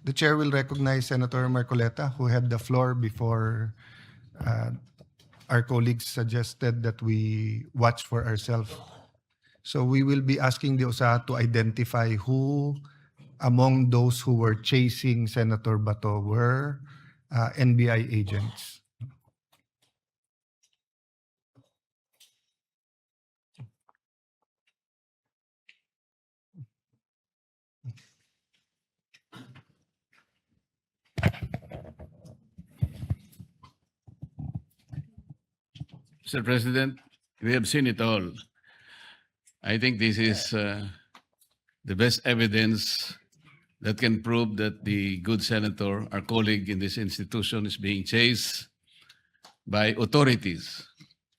The chair will recognize Senator Marcoleta, who had the floor before our colleagues suggested that we watch for ourselves. So we will be asking the OSA to identify who among those who were chasing Senator Bato were NBI agents. Mr. President, we have seen it all. I think this is the best evidence that can prove that the good senator, our colleague in this institution, is being chased by authorities.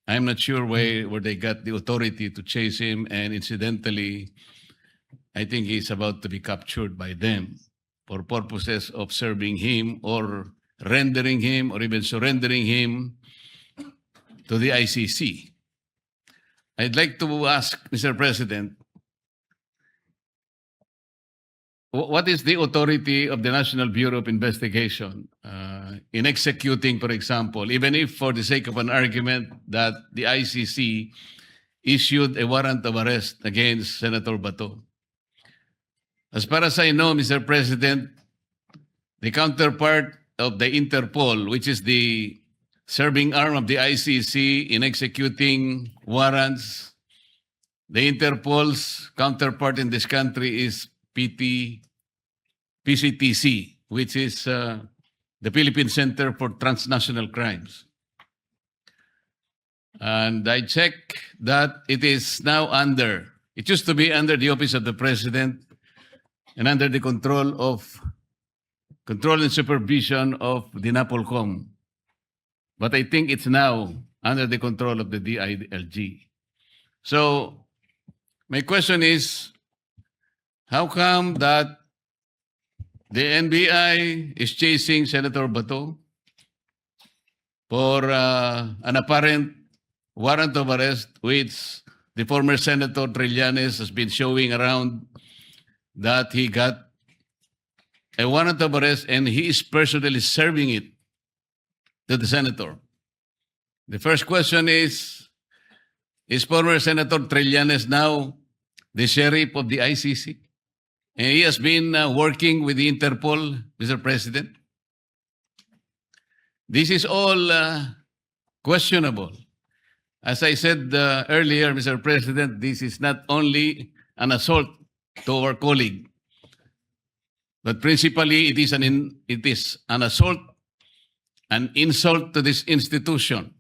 I'm not sure where they got the authority to chase him, and incidentally, I think he's about to be captured by them for purposes of serving him or rendering him or even surrendering him to the ICC. I'd like to ask, Mr. President, what is the authority of the National Bureau of Investigation in executing, for example, even if for the sake of an argument that the ICC issued a warrant of arrest against Senator Bato? As far as I know, Mr. President, the counterpart of the Interpol, which is the serving arm of the ICC in executing warrants, the Interpol's counterpart in this country is PCTC, which is the Philippine Center for Transnational Crimes. And I checked that it is now it used to be under the Office of the President and under the control and supervision of the NAPOLCOM. But I think it's now under the control of the DILG. So my question is, how come that the NBI is chasing Senator Bato for an apparent warrant of arrest, which the former Senator Trillanes has been showing around that he got a warrant of arrest and he is personally serving it to the senator? The first question is former Senator Trillanes now the sheriff of the ICC? And he has been working with the Interpol, Mr. President. This is all questionable. As I said earlier, Mr. President, this is not only an assault to our colleague, but principally it is an assault, an insult to this institution.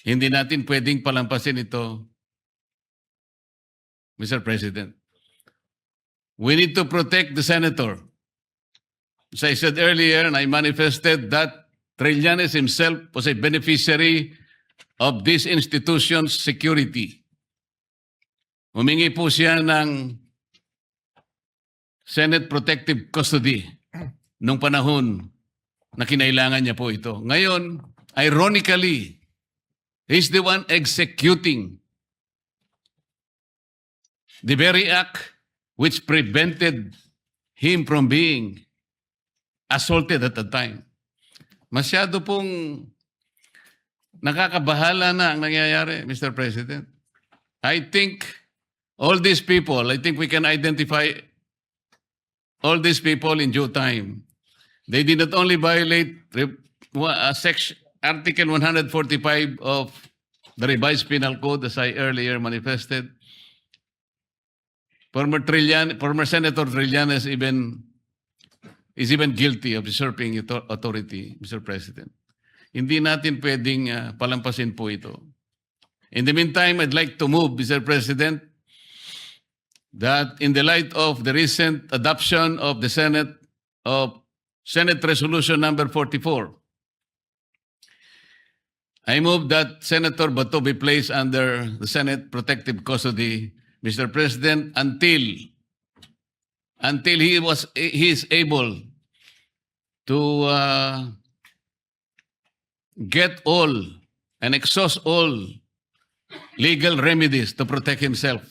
Hindi natin pwedeng palampasin ito, Mr. President. We need to protect the senator. As I said earlier, and I manifested that Trillanes himself was a beneficiary of this institution's security. Humingi po siya ng Senate Protective Custody nung panahon na kinailangan niya po ito. Ngayon, ironically, he's the one executing the very act which prevented him from being assaulted at the time. Masyado pong nakakabahala na ang nangyayari, Mr. President. I think all these people, I think we can identify all these people in due time. They did not only violate Article 145 of the revised penal code, as I earlier manifested. Former Senator Trillanes is even guilty of usurping authority, Mr. President. Hindi natin pwedeng palampasin po ito. In the meantime, I'd like to move, Mr. President, that in the light of the recent adoption of the Senate Resolution number 44, I move that Senator Bato be placed under the Senate Protective Custody, Mr. President, until he is able to get all and exhaust all legal remedies to protect himself,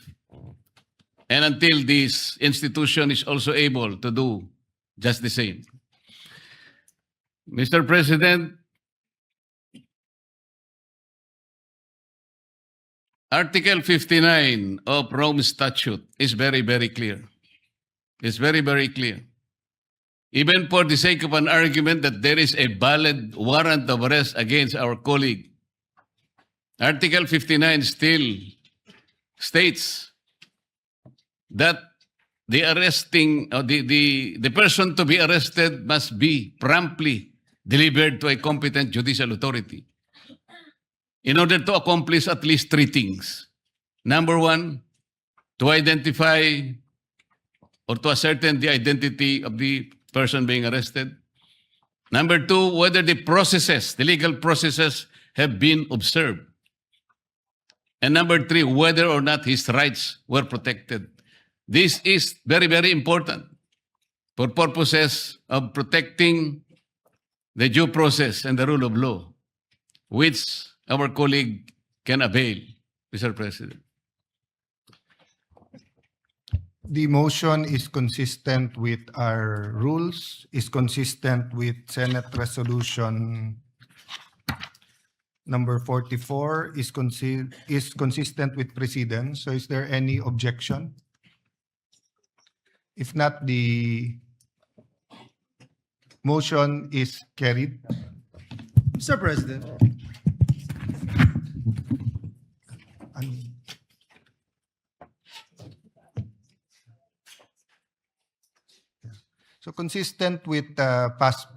and until this institution is also able to do just the same. Mr. President, Article 59 of Rome Statute is very, very clear. It's very, very clear. Even for the sake of an argument that there is a valid warrant of arrest against our colleague, Article 59 still states that the arresting, or the person to be arrested must be promptly delivered to a competent judicial authority in order to accomplish at least three things. Number one, to identify or to ascertain the identity of the person being arrested. Number two, whether the legal processes have been observed. And number three, whether or not his rights were protected. This is very, very important for purposes of protecting the due process and the rule of law, which our colleague can avail, Mr. President. The motion is consistent with our rules, is consistent with Senate Resolution number 44, is consistent with precedence. So is there any objection? If not, the motion is carried. Mr. President, So consistent with past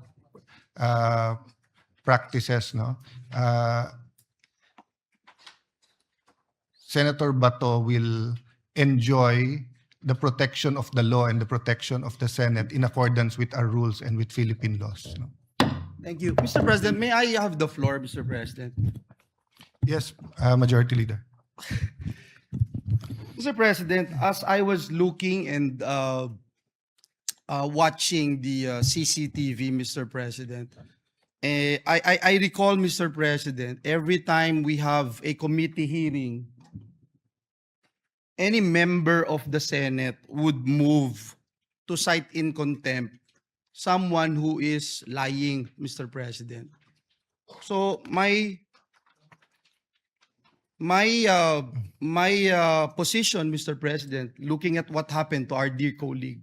practices, no? Senator Bato will enjoy the protection of the law and the protection of the Senate in accordance with our rules and with Philippine laws. No? thank you. Mr. President, may I have the floor, Mr. President? Yes, Majority Leader. Mr. President, as I was looking and watching the CCTV, Mr. President, I recall, Mr. President, every time we have a committee hearing, any member of the Senate would move to cite in contempt someone who is lying, Mr. President. So my position, Mr. President, looking at what happened to our dear colleague,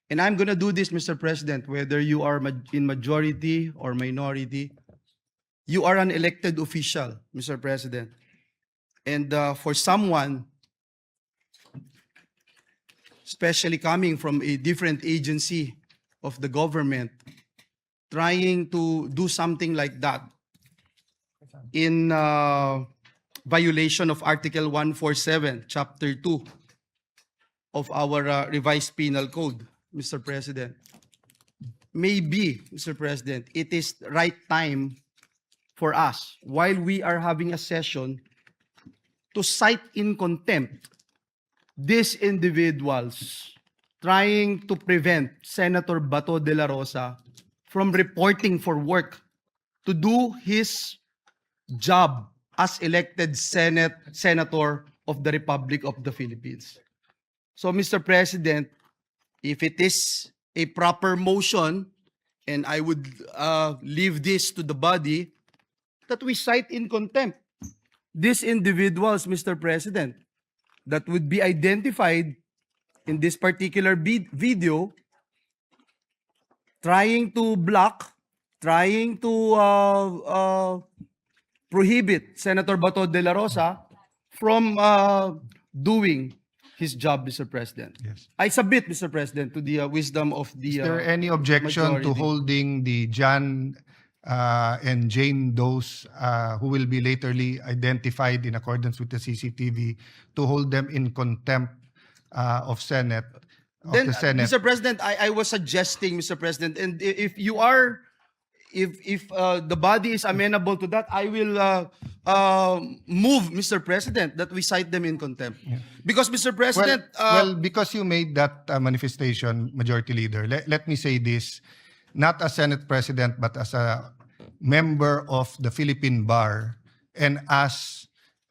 and I'm gonna do this, Mr. President, whether you are in majority or minority, you are an elected official, Mr. President. And for someone, especially coming from a different agency of the government, trying to do something like that, in violation of Article 147, Chapter 2 of our revised penal code, Mr. President. Maybe, Mr. President, it is the right time for us, while we are having a session, to cite in contempt these individuals trying to prevent Senator Bato de la Rosa from reporting for work to do his job as elected senator of the Republic of the Philippines. So, Mr. President, if it is a proper motion, and I would leave this to the body, that we cite in contempt these individuals, Mr. President, that would be identified in this particular video, trying to block, trying to prohibit Senator Bato de la Rosa from doing his job, Mr. President. Yes. I submit, Mr. President, to the wisdom of the Is there any objection to majority. holding the John and Jane Does, who will be laterly identified in accordance with the CCTV, to hold them in contempt of Senate, of Then, the Senate? Mr. President, I was suggesting, Mr. President, and if you are, if the body is amenable to that, I will move, Mr. President, that we cite them in contempt. Because, Mr. President, Well, because you made that manifestation, Majority Leader, let me say this, not as Senate President, but as a member of the Philippine Bar and as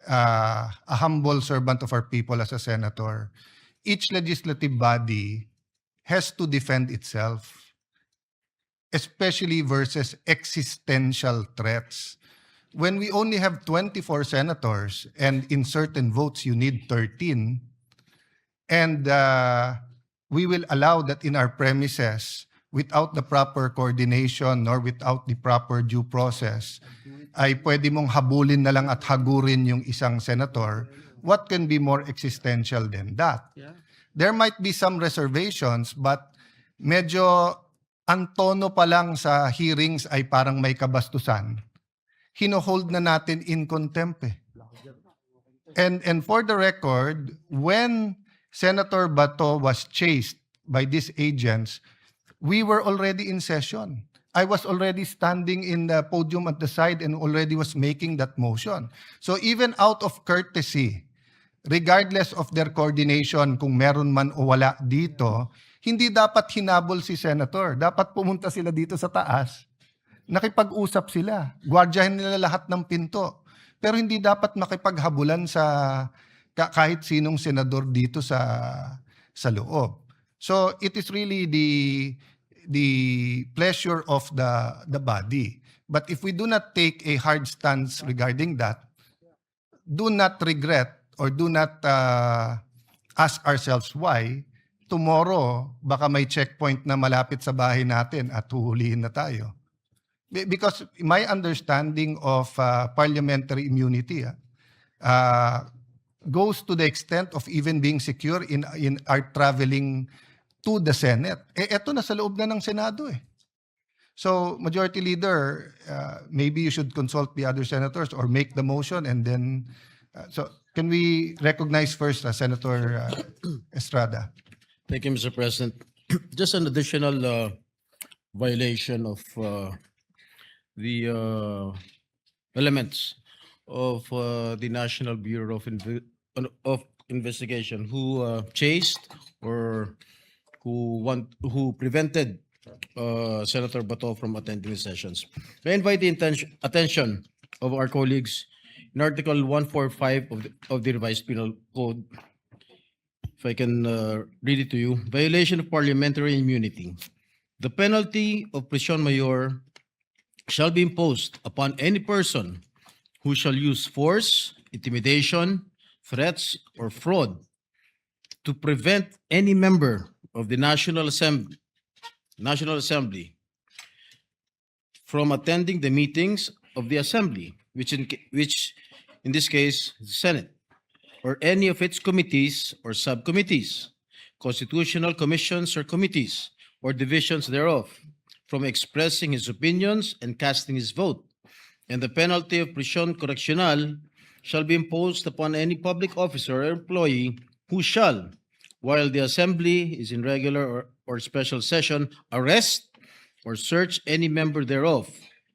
a humble servant of our people as a senator, each legislative body has to defend itself, especially versus existential threats. When we only have 24 senators and in certain votes you need 13, and we will allow that in our premises without the proper coordination nor without the proper due process, ay pwede mong habulin na lang at hagurin yung isang senator, what can be more existential than that? yeah. There might be some reservations, but medyo ang tono pa lang sa hearings ay parang may kabastusan. Hino-hold na natin in contempt eh. And for the record, when Senator Bato was chased by these agents, we were already in session. I was already standing in the podium at the side and already was making that motion. So even out of courtesy, regardless of their coordination, kung meron man o wala dito, hindi dapat hinabol si Senator. Dapat pumunta sila dito sa taas. Nakipag-usap sila. Gwardyahin nila lahat ng pinto. Pero hindi dapat makipaghabulan sa kahit sinong senador dito sa loob. So it is really the pleasure of the body. But if we do not take a hard stance regarding that, do not regret or do not ask ourselves why, tomorrow baka may checkpoint na malapit sa bahay natin at huhulihin na tayo. Because my understanding of parliamentary immunity goes to the extent of even being secure in our traveling to the Senate. Eto na sa loob na ng Senado eh. So, Majority Leader, maybe you should consult the other senators or make the motion and then, so can we recognize first Senator Estrada? Thank you, Mr. President. Just an additional violation of the elements of the National Bureau of Investigation who chased or who prevented Senator Bato from attending the sessions. I invite the attention of our colleagues in Article 145 of the Revised Penal Code. If I can read it to you. Violation of parliamentary immunity. The penalty of prison mayor shall be imposed upon any person who shall use force, intimidation, threats, or fraud to prevent any member of the National Assembly from attending the meetings of the Assembly, which in this case is the Senate, or any of its committees or subcommittees, constitutional commissions or committees, or divisions thereof, from expressing his opinions and casting his vote, and the penalty of prisión correccional shall be imposed upon any public officer or employee who shall, while the assembly is in regular or special session, arrest or search any member thereof,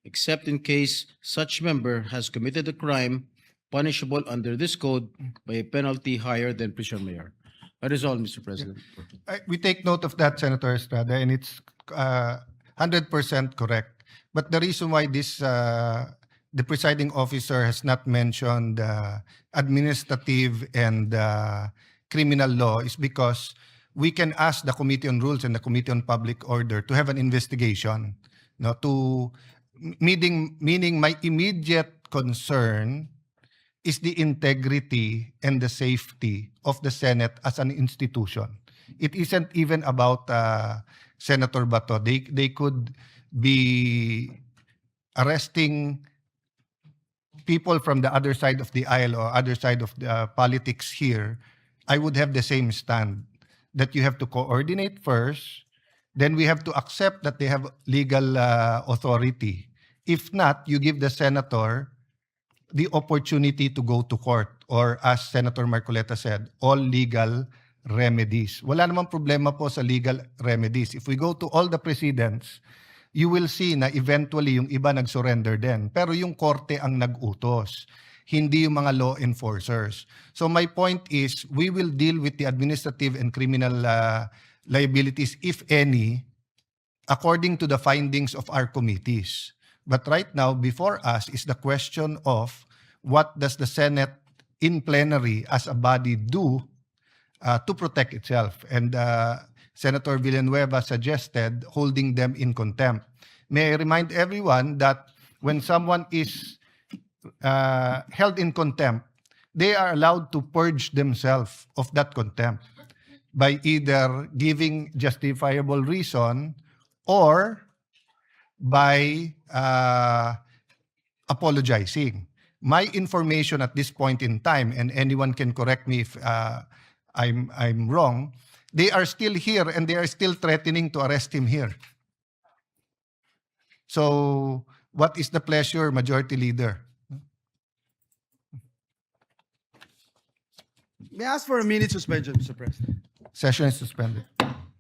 except in case such member has committed a crime punishable under this code by a penalty higher than prison mayor. That is all, Mr. President. We take note of that, Senator Estrada, and it's 100% correct. But the reason why the presiding officer has not mentioned administrative and criminal law is because we can ask the Committee on Rules and the Committee on Public Order to have an investigation. No, meaning my immediate concern is the integrity and the safety of the Senate as an institution. It isn't even about Senator Bato. They could be arresting people from the other side of the aisle or other side of the politics here. I would have the same stand that you have to coordinate first, then we have to accept that they have legal authority. If not, you give the senator the opportunity to go to court or, as Senator Marcoleta said, all legal remedies. Wala namang problema po sa legal remedies. If we go to all the precedents, you will see na eventually yung iba nag-surrender din. Pero yung korte ang nag-utos, hindi yung mga law enforcers. So my point is, we will deal with the administrative and criminal liabilities, if any, according to the findings of our committees. But right now, before us is the question of what does the Senate in plenary as a body do to protect itself. And Senator Villanueva suggested holding them in contempt. May I remind everyone that when someone is held in contempt, they are allowed to purge themselves of that contempt by either giving justifiable reason or by apologizing. My information at this point in time, and anyone can correct me if I'm wrong, they are still here and they are still threatening to arrest him here. So, what is the pleasure, Majority Leader? May I ask for a minute suspension, Mr. President? Session is suspended.